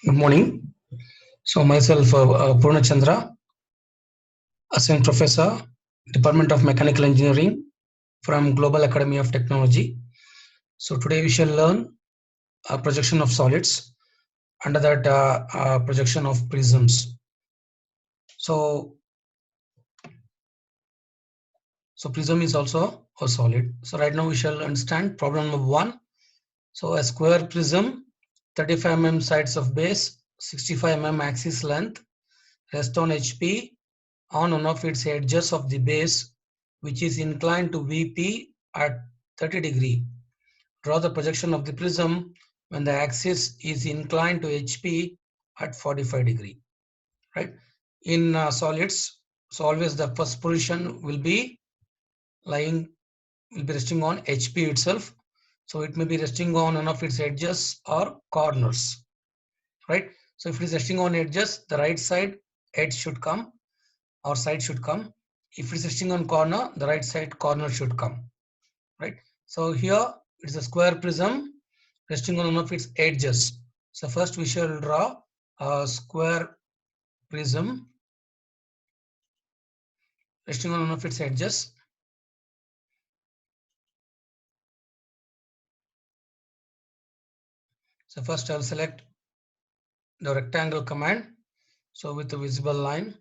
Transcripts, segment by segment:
Good morning. So myself, Poorna Chandra, Assistant Professor, Department of Mechanical Engineering from Global Academy of Technology. So today we shall learn a projection of solids. Under that, projection of prisms. So prism is also a solid. So right now we shall understand problem number 1. So a square prism, 35 mm sides of base, 65 mm axis length, rest on HP on one of its edges of the base, which is inclined to VP at 30 degree. Draw the projection of the prism when the axis is inclined to HP at 45 degree. Right? In solids, so always the first position will be resting on HP itself. So it may be resting on one of its edges or corners. Right? So if it is resting on edges, the right side edge should come or side should come. If it is resting on corner, the right side corner should come. Right? So here it is a square prism resting on one of its edges. So first we shall draw a square prism resting on one of its edges. So first I'll select the rectangle command. So with the visible line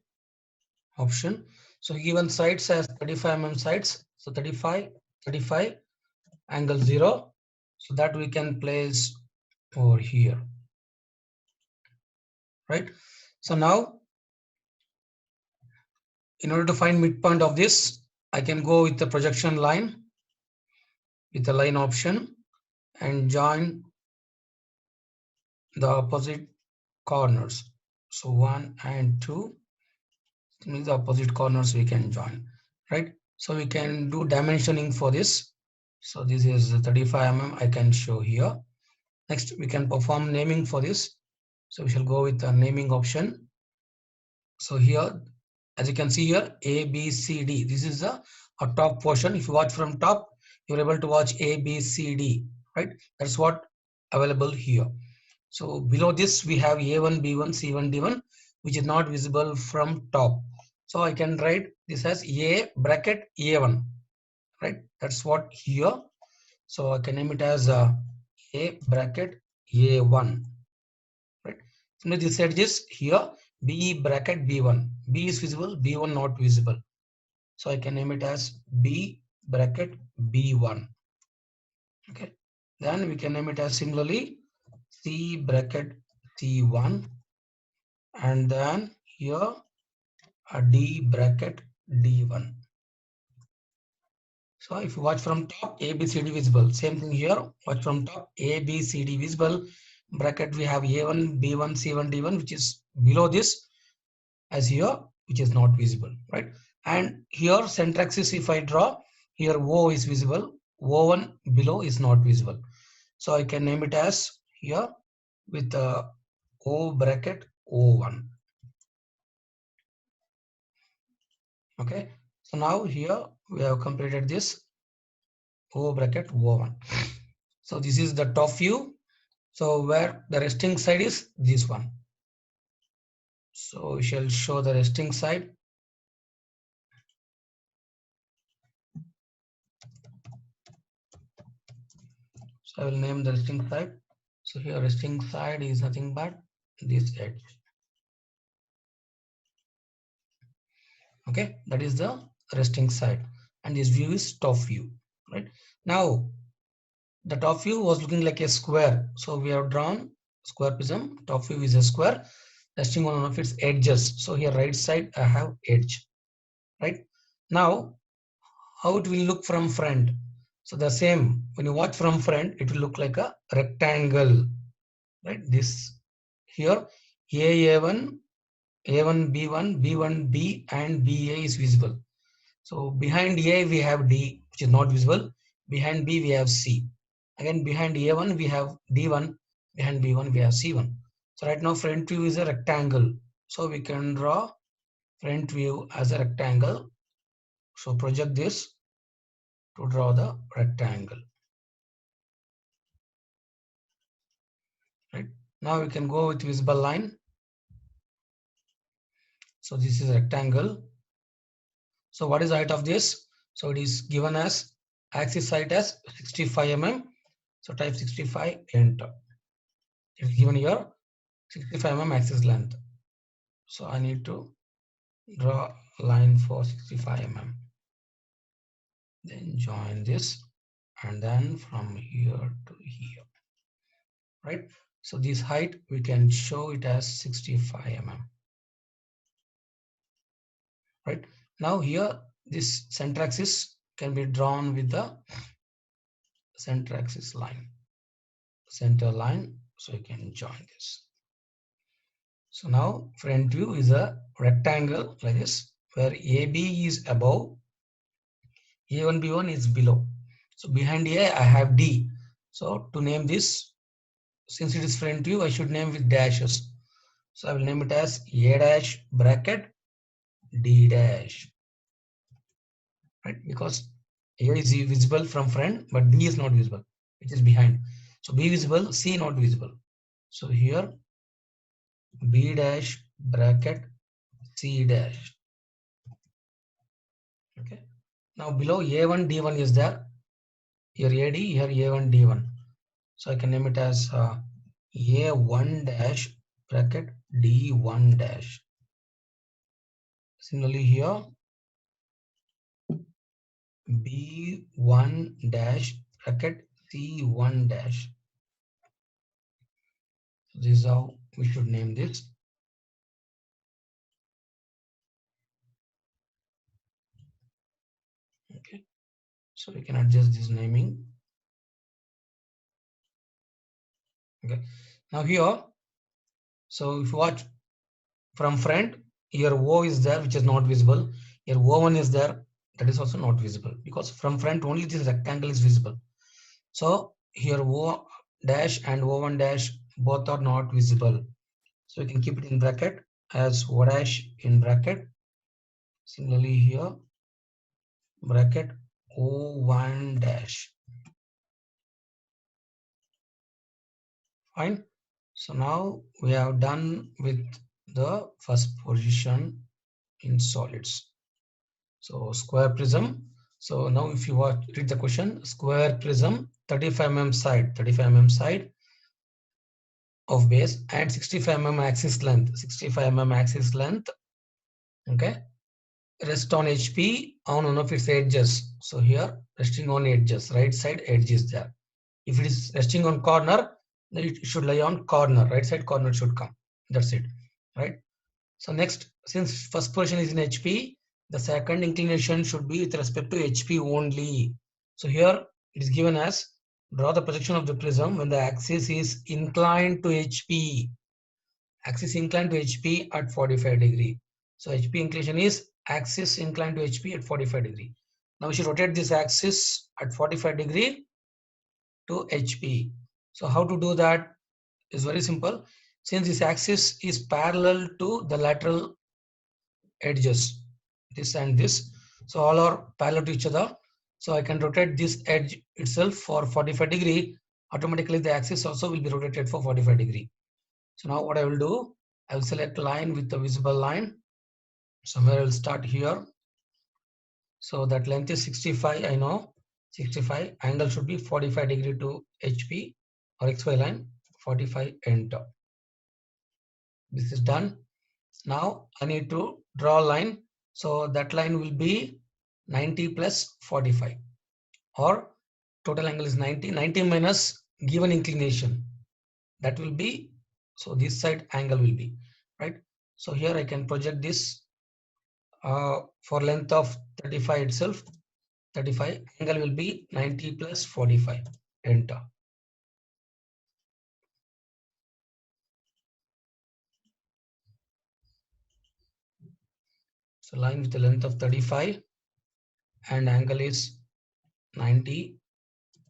option. So given sides as 35 mm sides. So 35, 35, angle 0. So that we can place over here. Right? So now in order to find midpoint of this, I can go with the projection line with the line option and join the opposite corners. So 1 and 2, the opposite corners we can join, right? So we can do dimensioning for this. So this is 35 mm I can show here. Next, we can perform naming for this. So we shall go with the naming option. So here, as you can see here, A, B, C, D. This is a top portion. If you watch from top, you're able to watch A, B, C, D, right? That's what available here. So below this, we have A1, B1, C1, D1, which is not visible from top. So I can write this as A bracket A1, right? That's what here. So I can name it as A bracket A1, right? So this edge is here, B bracket B1. B is visible, B1 not visible. So I can name it as B bracket B1. Okay. Then we can name it as similarly C bracket C1, and then here a D bracket D1. So if you watch from top, A, B, C, D visible. Same thing here. Watch from top, A, B, C, D visible. Bracket we have A1, B1, C1, D1, which is below this as here, which is not visible, right? And here center axis, if I draw, here O is visible. O1 below is not visible. So I can name it as here with O bracket O1. Okay. So now here we have completed this O bracket O1. So this is the top view. So where the resting side is this one. So we shall show the resting side. So I will name the resting side. So here resting side is nothing but this edge. Okay, that is the resting side, and this view is top view. Right now, the top view was looking like a square. So we have drawn square prism. Top view is a square resting on one of its edges. So here right side I have edge. Right now, how it will look from front? So the same, when you watch from front, it will look like a rectangle. Right, this here A1, A1, B1, B1, B and BA is visible. So behind A we have D, which is not visible. Behind B we have C. Again behind A1 we have D1. Behind B1 we have C1. So right now front view is a rectangle. So we can draw front view as a rectangle. So project this to draw the rectangle. Right Now we can go with visible line. So this is a rectangle. So what is the height of this? So it is given as axis height as 65 mm. So type 65, enter. It is given here 65 mm axis length. So I need to draw a line for 65 mm. Then join this, and then from here to here, right? So this height we can show it as 65 mm, right? Now here this center axis can be drawn with the center axis line, center line. So you can join this. So now front view is a rectangle like this, where AB is above, A1 B1 is below. So behind A I have D. So to name this, since it is front view, I should name with dashes. So I will name it as A dash bracket D dash, right? Because A is visible from front, but D is not visible, which is behind. So B visible, C not visible. So here B dash bracket C dash. Okay. Now below A1 D1 is there. Here AD, here A1 D1. So I can name it as A1 dash bracket D1 dash. Similarly here B1 dash bracket C1 dash. So this is how we should name this. Okay. So we can adjust this naming. Okay. Now here, so if you watch from front, here O is there, which is not visible. Here O1 is there, that is also not visible, because from front only this rectangle is visible. So here O dash and O1 dash both are not visible. So you can keep it in bracket as O dash in bracket. Similarly here bracket O1 dash. Fine. So now we have done with the first position in solids. So square prism. So now if you read the question, square prism, 35 mm side, 35 mm side of base and 65 mm axis length, 65 mm axis length. Okay. Rest on HP on one of its edges. So here resting on edges, right side edge is there. If it is resting on corner, then it should lie on corner, right side corner should come. That's it, right? So next, since first position is in HP, the second inclination should be with respect to HP only. So here it is given as draw the projection of the prism when the axis is inclined to HP. Axis inclined to HP at 45 degree. So HP inclination is axis inclined to HP at 45 degree. Now we should rotate this axis at 45 degree to HP. So how to do that is very simple. Since this axis is parallel to the lateral edges, this and this, so all are parallel to each other. So I can rotate this edge itself for 45 degree. Automatically the axis also will be rotated for 45 degree. So now what I will do, I will select line with the visible line. Somewhere I will start here. So that length is 65, I know 65. Angle should be 45 degree to HP or XY line, 45, enter. This is done. Now I need to draw a line. So that line will be 90 plus 45, or total angle is 90. 90 minus given inclination. That will be, so this side angle will be, right? So here I can project this for length of 35 itself. 35 angle will be 90 plus 45. Enter. So line with the length of 35 and angle is 90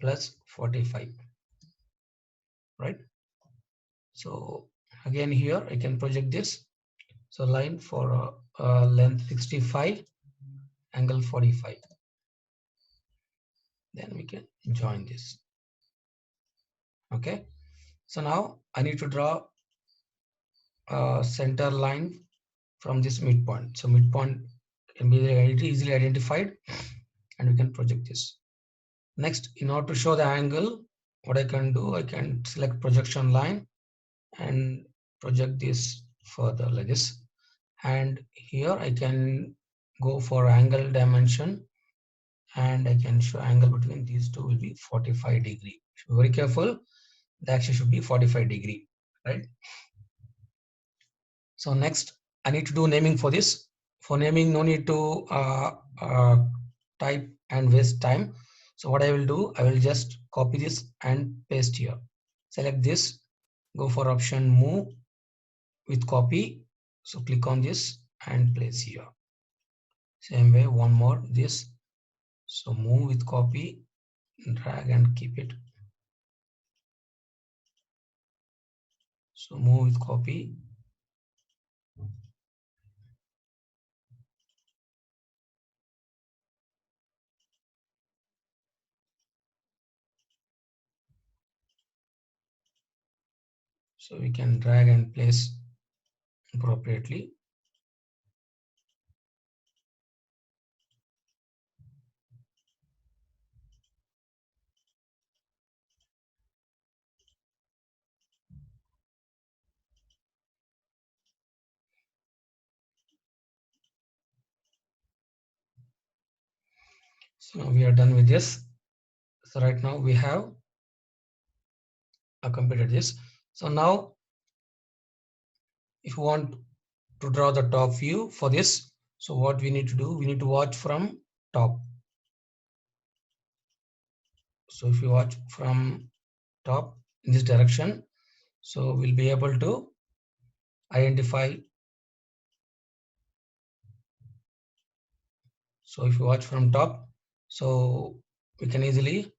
plus 45, right? So again here I can project this. So line for length 65, angle 45. Then we can join this. Okay. So now I need to draw a center line from this midpoint. So midpoint can be easily identified, and we can project this. Next, in order to show the angle, what I can do, I can select projection line and project this further like this. And here I can go for angle dimension, and I can show angle between these two will be 45 degree. Should be very careful. The axis should be 45 degree, right? So next, I need to do naming for this. For naming, no need to type and waste time. So what I will do, I will just copy this and paste here. Select this, go for option move with copy. So click on this and place here. Same way, one more this. So move with copy, drag and keep it. So move with copy. So we can drag and place appropriately. So now we are done with this. So right now we have completed this. So now if you want to draw the top view for this, so what we need to do, we need to watch from top. So if you watch from top in this direction, so we'll be able to identify. So if you watch from top, so we can easily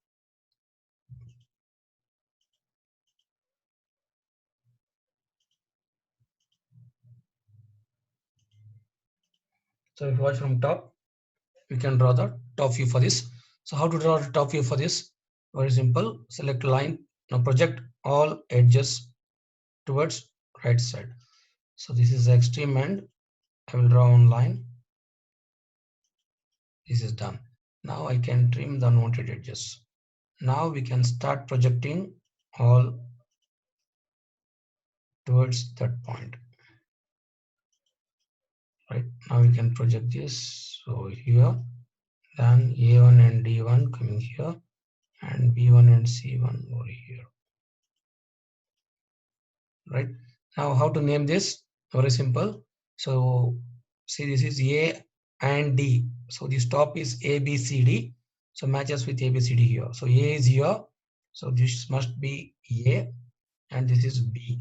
so if you watch from top, we can draw the top view for this. So how to draw the top view for this? Very simple. Select line. Now project all edges towards right side. So this is the extreme end. I will draw one line. This is done. Now I can trim the unwanted edges. Now we can start projecting all towards that point. Right now we can project this. So here, then A1 and D1 coming here, and B1 and C1 over here. Right now, how to name this? Very simple. So see, this is A and D. So this top is A, B, C, D. So matches with A, B, C, D here. So A is here. So this must be A, and this is B,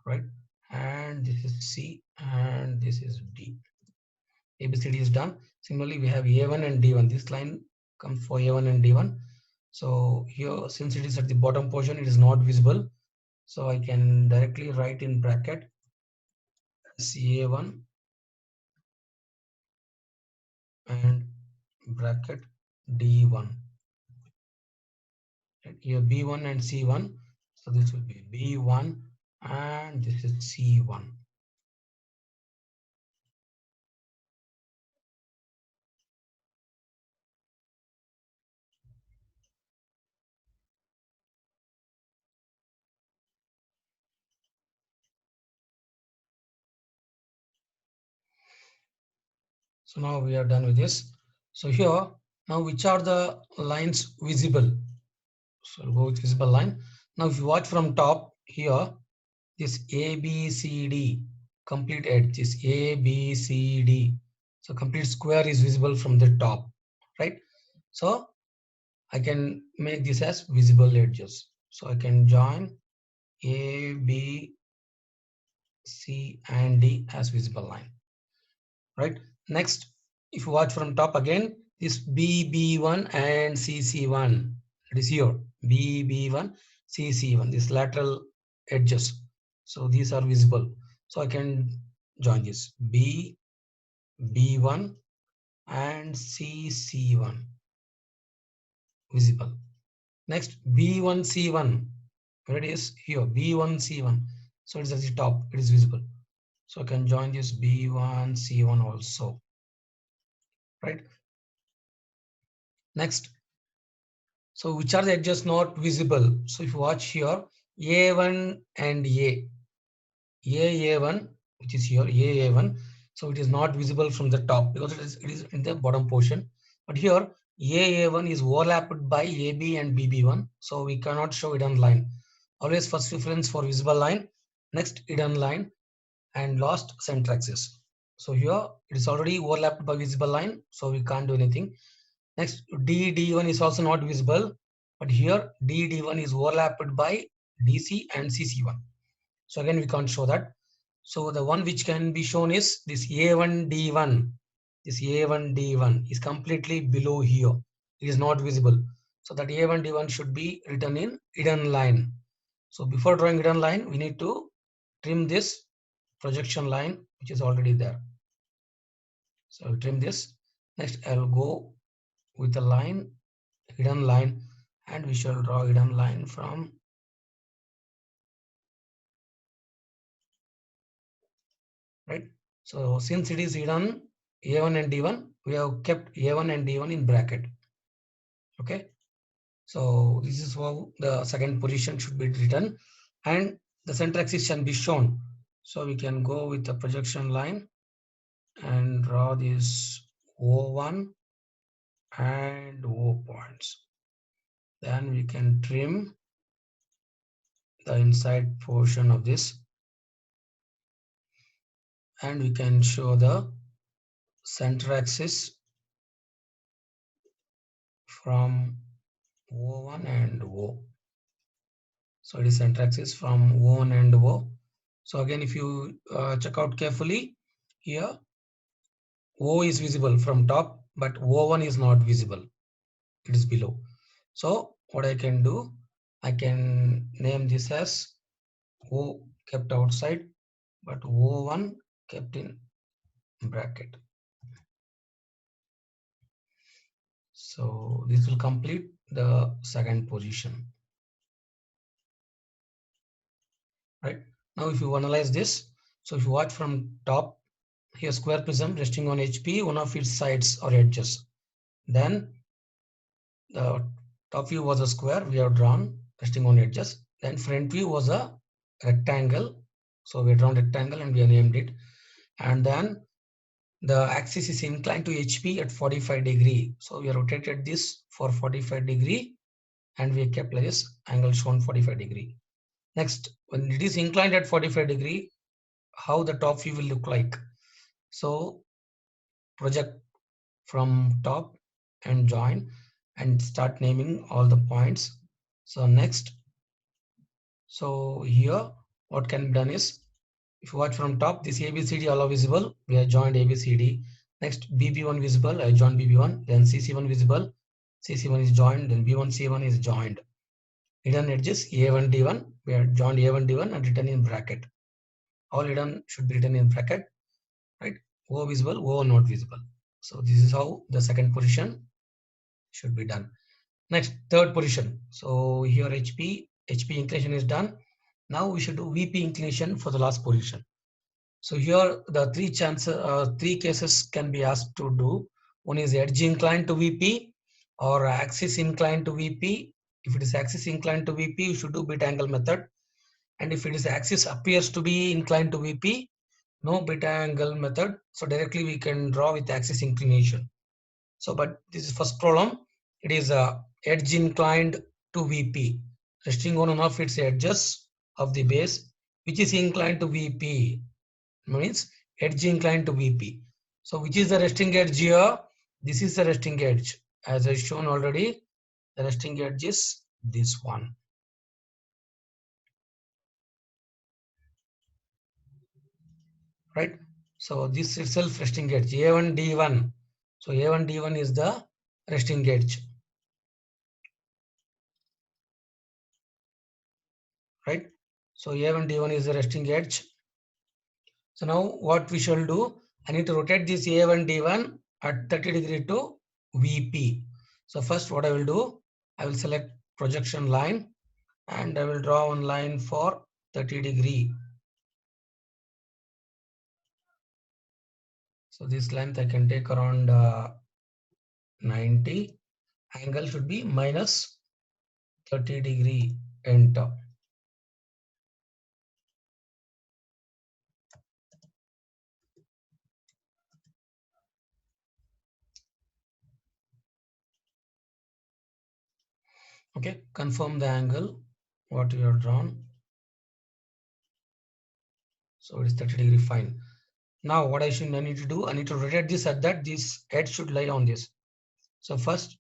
right? And this is C, and this is D. A, B, C, D is done. Similarly, we have A1 and D1. This line comes for A1 and D1. So here, since it is at the bottom portion, it is not visible. So I can directly write in bracket CA1 and bracket D1. And here B1 and C1. So this will be B1 and this is C1. So now we are done with this. So here, now which are the lines visible? So we'll go with visible line. Now if you watch from top here, this A, B, C, D, complete edge is A, B, C, D. So complete square is visible from the top, right? So I can make this as visible edges. So I can join A, B, C, and D as visible line, right? Next, if you watch from top again, this BB1 and CC1, it is here, BB1, CC1, these lateral edges. So these are visible. So I can join this B, B1 and CC1, visible. Next, B1, C1. where it is here, B1, C1. So it is at the top, it is visible. So I can join this B1, C1 also, right? Next, so which are the edges not visible? So if you watch here, A1 and A1, which is here, A1. So it is not visible from the top because it is in the bottom portion. But here, A1 is overlapped by AB and BB1. So we cannot show hidden line. Always first reference for visible line, next hidden line, and last center axis. So here it is already overlapped by visible line, so we can't do anything. Next, D1 is also not visible, but here D1 is overlapped by DC and CC1. So again, we can't show that. So the one which can be shown is this A1D1. This A1D1 is completely below here. It is not visible. So that A1D1 should be written in hidden line. So before drawing hidden line, we need to trim this projection line, which is already there. So I'll trim this. Next, I'll go with a line, hidden line, and we shall draw hidden line from right. So since it is hidden A1 and D1, we have kept A1 and D1 in bracket. Okay. So this is how the second position should be written, and the center axis can be shown. So we can go with the projection line and draw this O1 and O points. Then we can trim the inside portion of this, and we can show the center axis from O1 and O. So it is center axis from O1 and O. So again, if you check out carefully, here O is visible from top, but O1 is not visible. It is below. So what I can do, I can name this as O kept outside, but O1 kept in bracket. So this will complete the second position. Right. Now if you analyze this, so if you watch from top, here square prism resting on HP, one of its sides or edges. Then the top view was a square we have drawn resting on edges. Then front view was a rectangle. So we drawn rectangle and we have named it. And then the axis is inclined to HP at 45 degree. So we rotated this for 45 degree and we kept like this angle shown 45 degree. Next, when it is inclined at 45 degree, how the top view will look like. So project from top and join and start naming all the points. So next, so here what can be done is, if you watch from top, this ABCD all are visible. We have joined ABCD. Next, BB1 visible. I joined BB1. Then CC1 visible. CC1 is joined. Then B1 C1 is joined. Hidden edges A1 D1. We have joined A1 D1 and written in bracket. All hidden should be written in bracket, right? O visible, O not visible. So this is how the second position should be done. Next, third position. So here HP inclination is done. Now we should do VP inclination for the last position. So here the three cases can be asked to do. One is edge inclined to VP or axis inclined to VP. If it is axis inclined to VP, you should do bit angle method. And if it is axis appears to be inclined to VP, no bit angle method. So directly we can draw with axis inclination. So, but this is first problem. It is edge inclined to VP, resting on one of its edges of the base, which is inclined to VP. Means edge inclined to VP. So which is the resting edge here? This is the resting edge. As I shown already, the resting edge is this one. Right? So this itself resting edge, A1, D1. So A1, D1 is the resting edge. Right? So A1, D1 is the resting edge. So now what we shall do, I need to rotate this A1, D1 at 30 degree to VP. So first what I will do, I will select projection line and I will draw one line for 30°. So this length I can take around 90. Angle should be minus 30°. Enter. Okay, confirm the angle what you have drawn. So it is 30°, fine. Now what I need to do, I need to rotate this at that this edge should lie on this. So first,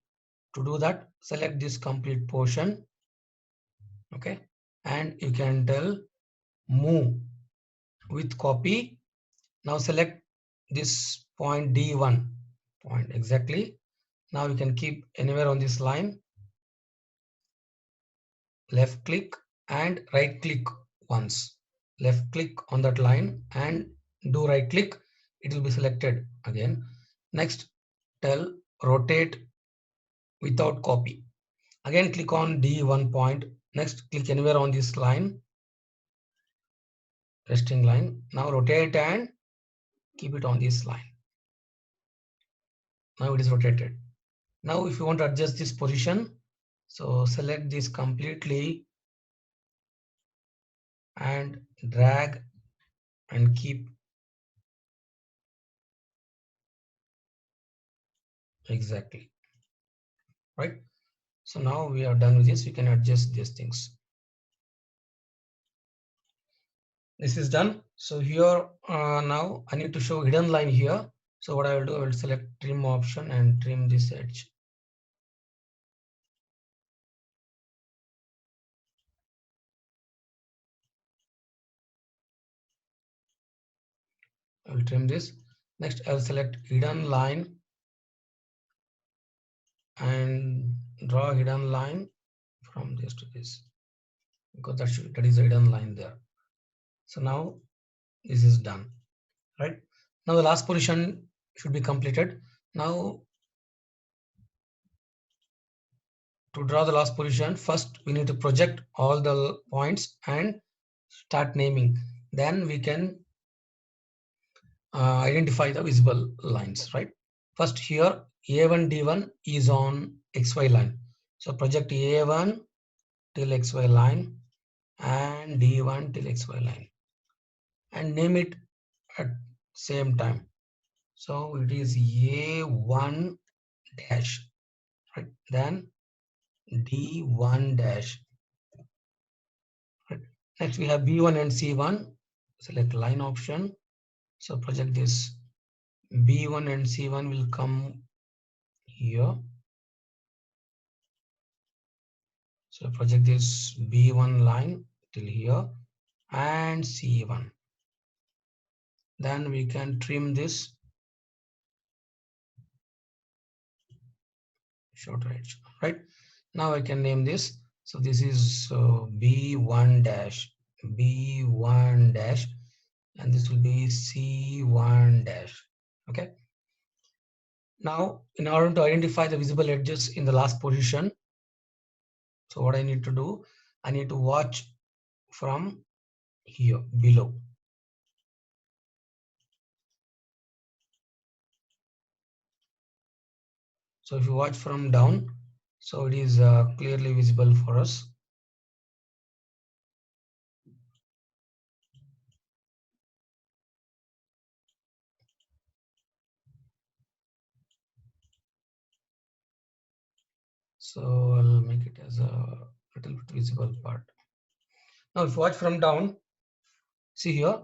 to do that, select this complete portion. Okay, and you can tell move with copy. Now select this point D1 point exactly. Now you can keep anywhere on this line, left click and right click once. Left click on that line and do right click. It will be selected again. Next, tell rotate without copy. Again, click on D1 point. Next, click anywhere on this line, resting line. Now rotate and keep it on this line. Now it is rotated. Now if you want to adjust this position, so select this completely and drag and keep exactly, right? So now we are done with this. We can adjust these things. This is done. So here now I need to show hidden line here. So what I will do, I will select trim option and trim this edge. I will trim this. Next, I will select hidden line and draw a hidden line from this to this, because that is a hidden line there. So now this is done, right? Now the last position should be completed. Now to draw the last position, first we need to project all the points and start naming. Then we can identify the visible lines, right? First here A1 D1 is on XY line. So project A1 till XY line and D1 till XY line and name it at same time. So it is A1 dash, right? Then D1 dash, right? Next we have B1 and C1. Select line option. So project this B1 and C1 will come here. So project this B1 line till here and C1. Then we can trim this short edge, right? Now I can name this. So this is B1 dash, B1 dash, and this will be C1 dash. Okay. Now, in order to identify the visible edges in the last position, so what I need to do, I need to watch from here below. So if you watch from down, so it is clearly visible for us. So I'll make it as a little bit visible part. Now if you watch from down, see here,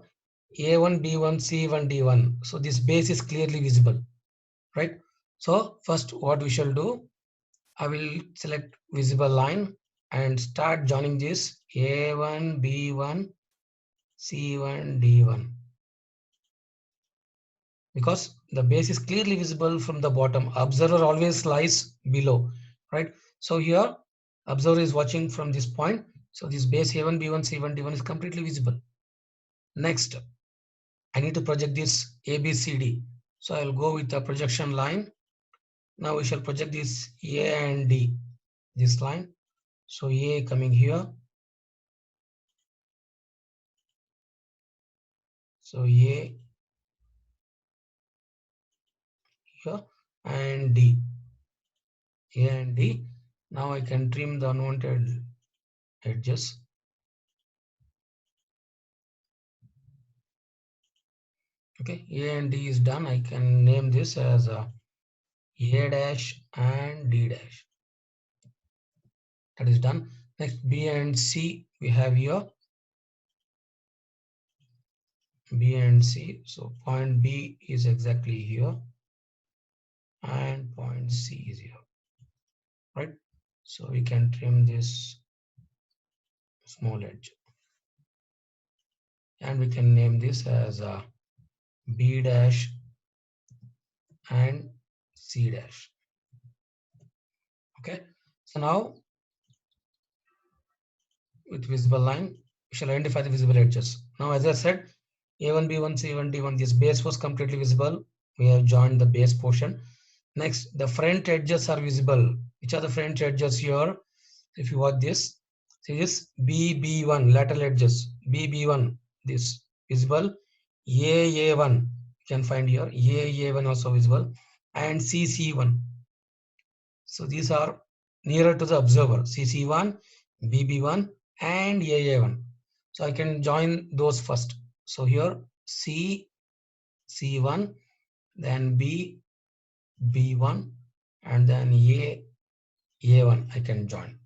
A1, B1, C1, D1. So this base is clearly visible, right? So first what we shall do, I will select visible line and start joining this A1, B1, C1, D1. Because the base is clearly visible from the bottom. Observer always lies below, right? So here, observer is watching from this point. So this base A1, B1, C1, D1 is completely visible. Next, I need to project this ABCD. So I'll go with the projection line. Now we shall project this A and D, this line. So A coming here, So A here and D, A and D. Now I can trim the unwanted edges. Okay, A and D is done. I can name this as A dash and D dash. That is done. Next, B and C we have here. B and C. So point B is exactly here and point C is here, right? So we can trim this small edge and we can name this as B dash and C dash. Okay, so now with visible line, we shall identify the visible edges. Now, as I said, A1, B1, C1, D1, this base was completely visible. We have joined the base portion. Next, the front edges are visible. Which are the front edges here? If you watch this, see this BB1 lateral edges, BB1, this visible, AA1, you can find here, AA1 also visible, and CC1. So these are nearer to the observer, CC1, BB1, and AA1. So I can join those first. So here C, C1, then B, B1, and then A, A1 I can join.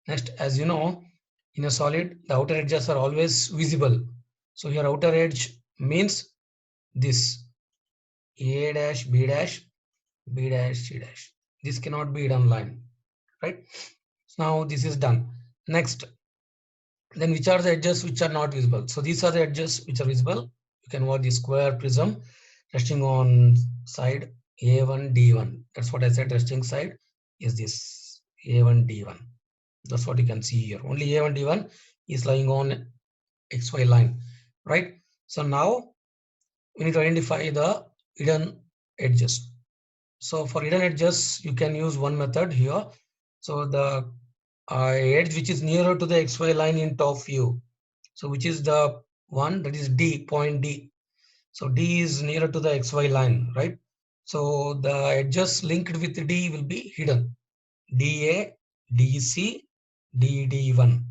Next, as you know, in a solid, the outer edges are always visible. So here outer edge means this A dash, B dash, B dash, C dash. This cannot be hidden line, right? So now this is done. Next, then which are the edges which are not visible? So these are the edges which are visible. You can watch the square prism resting on side A1, D1. That's what I said, resting side is this A1, D1. That's what you can see here. Only A1, D1 is lying on XY line, right? So now we need to identify the hidden edges. So for hidden edges, you can use one method here. So the edge which is nearer to the XY line in top view. So which is the one that is D, point D. So D is nearer to the XY line, right? So the edges linked with D will be hidden. DA, DC, DD1.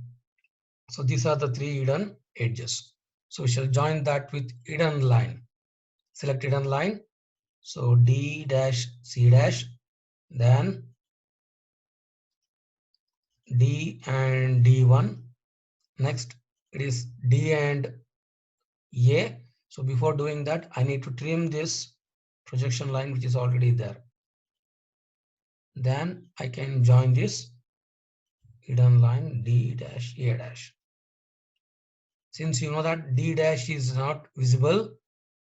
So these are the three hidden edges. So we shall join that with hidden line. Select hidden line. So D dash C dash, then D and D1. Next it is D and A. So before doing that, I need to trim this projection line which is already there. Then I can join this hidden line D dash A dash. Since you know that D dash is not visible,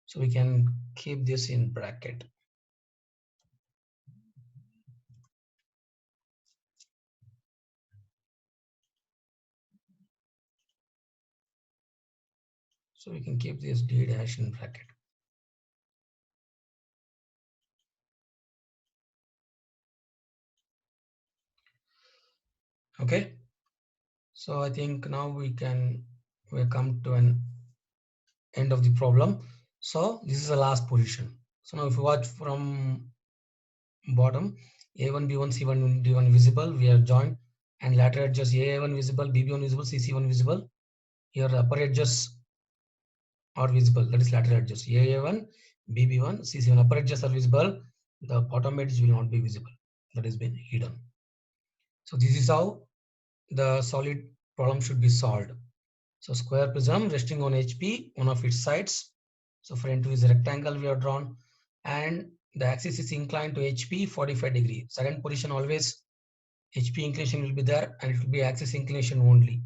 so we can keep this in bracket. So we can keep this D dash in bracket. Okay. So I think now we come to an end of the problem. So this is the last position. So now if you watch from bottom, A1, B1, C1, D1 visible, we are joined, and lateral edges AA1 visible, BB1 visible, CC1 visible. Here upper edges are visible, that is lateral edges AA1, BB1, CC1. Upper edges are visible, the bottom edge will not be visible, that has been hidden. So this is how the solid problem should be solved. So square prism resting on HP, one of its sides. So front view is a rectangle we have drawn, and the axis is inclined to HP 45 degree. Second position always HP inclination will be there, and it will be axis inclination only.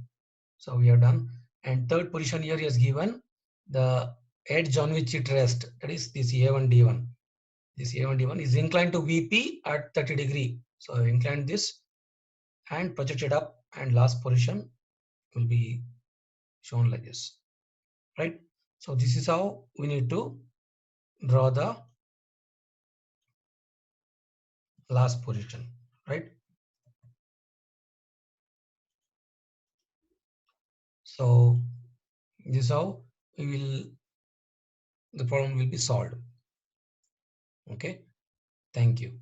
So we are done. And third position here is given the edge on which it rests. That is this A1 D1. This A1 D1 is inclined to VP at 30 degree. So I inclined this and project it up, and last position will be shown like this, right? So this is how we need to draw the last position, right? So this is how we will the problem will be solved. Okay, thank you.